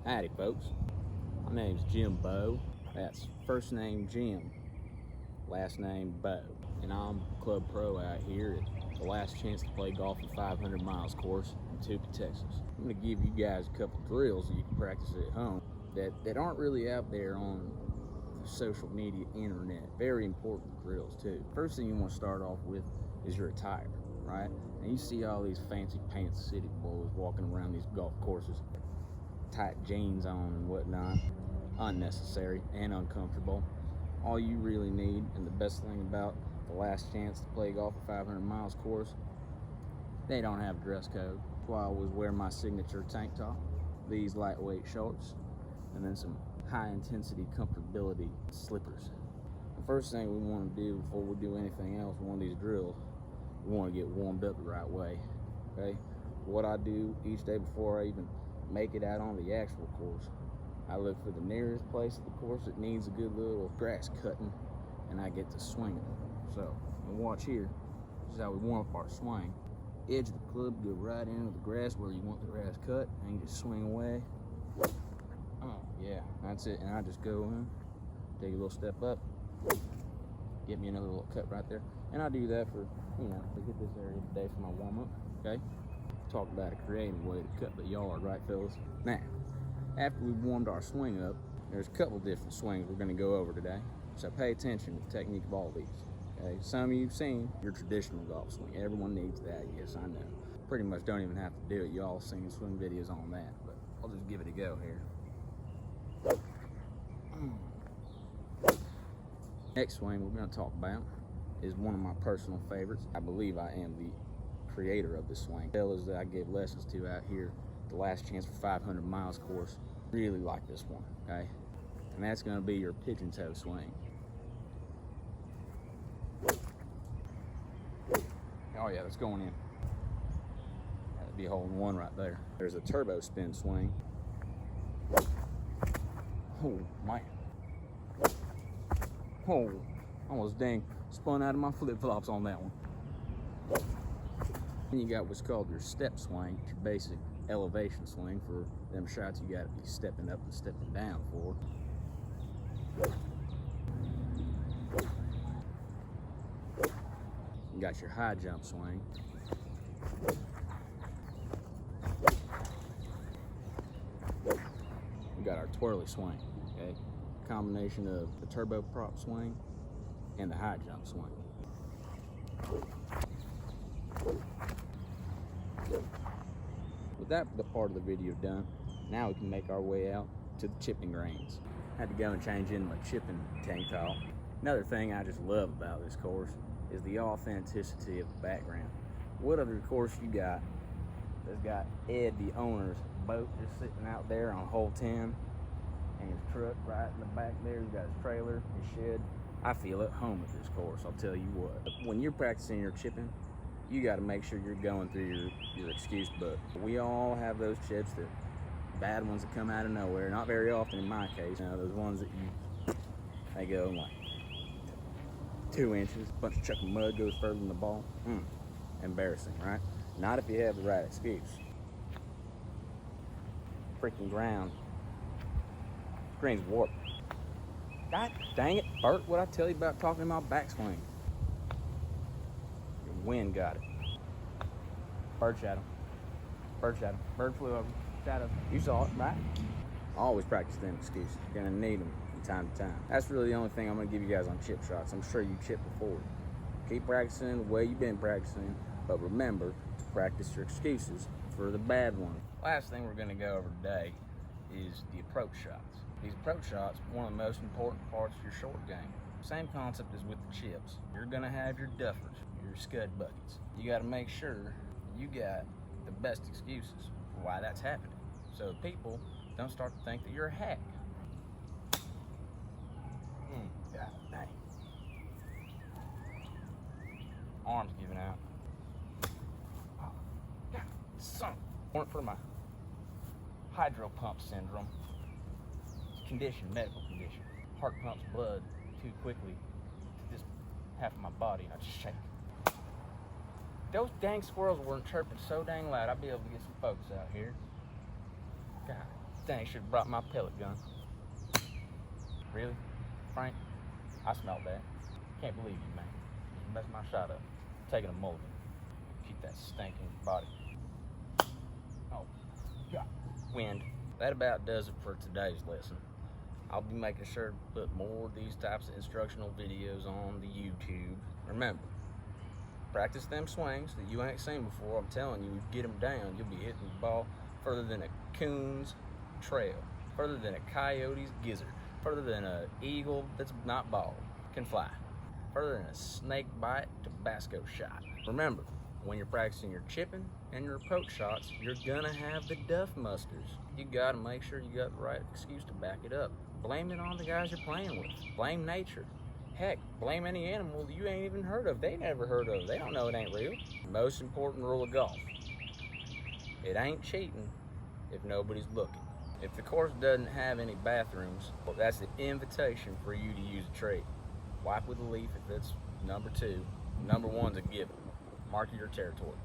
Howdy folks, my name's Jim Beau. That's first name Jim, last name Beau. And I'm club pro out here at the Last Chance to Play Golf at 500 Miles course in Tuca, Texas. I'm gonna give you guys a couple drills that you can practice at home that aren't really out there on the social media internet. Very important drills too. First thing you want to start off with is your attire, right? And you see all these fancy pants city boys walking around these golf courses, tight jeans on and whatnot. Unnecessary and uncomfortable. All you really need, and the best thing about the Last Chance to Play Golf at 500 Miles course, they don't have a dress code. That's why I always wear my signature tank top, these lightweight shorts, and then some high intensity comfortability slippers. The first thing we want to do before we do anything else, one of these drills, we want to get warmed up the right way. Okay, what I do each day before I even make it out on the actual course, I look for the nearest place at the course that needs a good little grass cutting, and I get to swing it. So, and watch here, this is how we warm up our swing. Edge of the club, go right into the grass where you want the grass cut, and you just swing away. Oh yeah, that's it. And I just go in, take a little step up, get me another little cut right there. And I do that for, to hit this area today for my warm up, okay? Talk about a creative way to cut the yard, right fellas? Now, after we've warmed our swing up, there's a couple different swings we're gonna go over today. So pay attention to the technique of all these, okay? Some of you've seen your traditional golf swing. Everyone needs that, yes, I know. Pretty much don't even have to do it. You all seen swing videos on that, but I'll just give it a go here. Next swing we're gonna talk about is one of my personal favorites. I believe I am the creator of this swing. Fellas that I give lessons to out here, the Last Chance for 500 Miles course, really like this one, okay? And that's gonna be your pigeon toe swing. Oh yeah, that's going in. That'd be holding one right there. There's a turbo spin swing. Oh man. Oh, almost dang spun out of my flip-flops on that one. Then you got what's called your step swing, your basic elevation swing. For them shots you got to be stepping up and stepping down for. You got your high jump swing. We got our twirly swing, okay? Combination of the turbo prop swing and the high jump swing. With that the part of the video done, now we can make our way out to the chipping greens. Had to go and change in my chipping tank top. Another thing I just love about this course is the authenticity of the background. What other course you got that's got Ed, the owner's boat, just sitting out there on hole 10, and his truck right in the back there? He's got his trailer, his shed. I feel at home at this course, I'll tell you what. When you're practicing your chipping, you got to make sure you're going through your excuse book. We all have those chips, that bad ones that come out of nowhere. Not very often in my case. Those ones that they go like 2 inches, a bunch of chuck of mud goes further than the ball. Embarrassing, right? Not if you have the right excuse. Freaking green's warped. God dang it, Bert, what I tell you about talking about backswing? Your wind got it. Bird shadow. Bird shadow. Bird flew over. Shadow. You saw it, right? I always practice them excuses. You're gonna need them from time to time. That's really the only thing I'm gonna give you guys on chip shots. I'm sure you chipped before. Keep practicing the way you've been practicing, but remember to practice your excuses for the bad one. Last thing we're gonna go over today is the approach shots. These approach shots are one of the most important parts of your short game. Same concept as with the chips. You're gonna have your duffers, your scud buckets. You gotta make sure you got the best excuses for why that's happening, so people don't start to think that you're a hack. God dang. Arms giving out. Oh, God, son. Weren't for my hydro pump syndrome. It's a condition, medical condition. Heart pumps blood too quickly to this half of my body, and I just shake. Those dang squirrels weren't chirping so dang loud, I'd be able to get some focus out here. God Dang, should have brought my pellet gun. Really? Frank? I smelled that. Can't believe you, man. You messed my shot up. Taking a mulligan. Keep that stank in your body. Oh, God. Wind. That about does it for today's lesson. I'll be making sure to put more of these types of instructional videos on the YouTube. Remember, practice them swings that you ain't seen before. I'm telling you, get them down, you'll be hitting the ball further than a coon's trail, further than a coyote's gizzard, further than an eagle that's not bald can fly, further than a snake bite Tabasco shot. Remember, when you're practicing your chipping and your approach shots, you're gonna have the duff musters. You gotta make sure you got the right excuse to back it up. Blame it on the guys you're playing with. Blame nature. Heck, blame any animal that you ain't even heard of. They never heard of. They don't know it ain't real. Most important rule of golf. It ain't cheating if nobody's looking. If the course doesn't have any bathrooms, well, that's the invitation for you to use a tree. Wipe with a leaf if it's number 2. Number 1's a given. Mark your territory.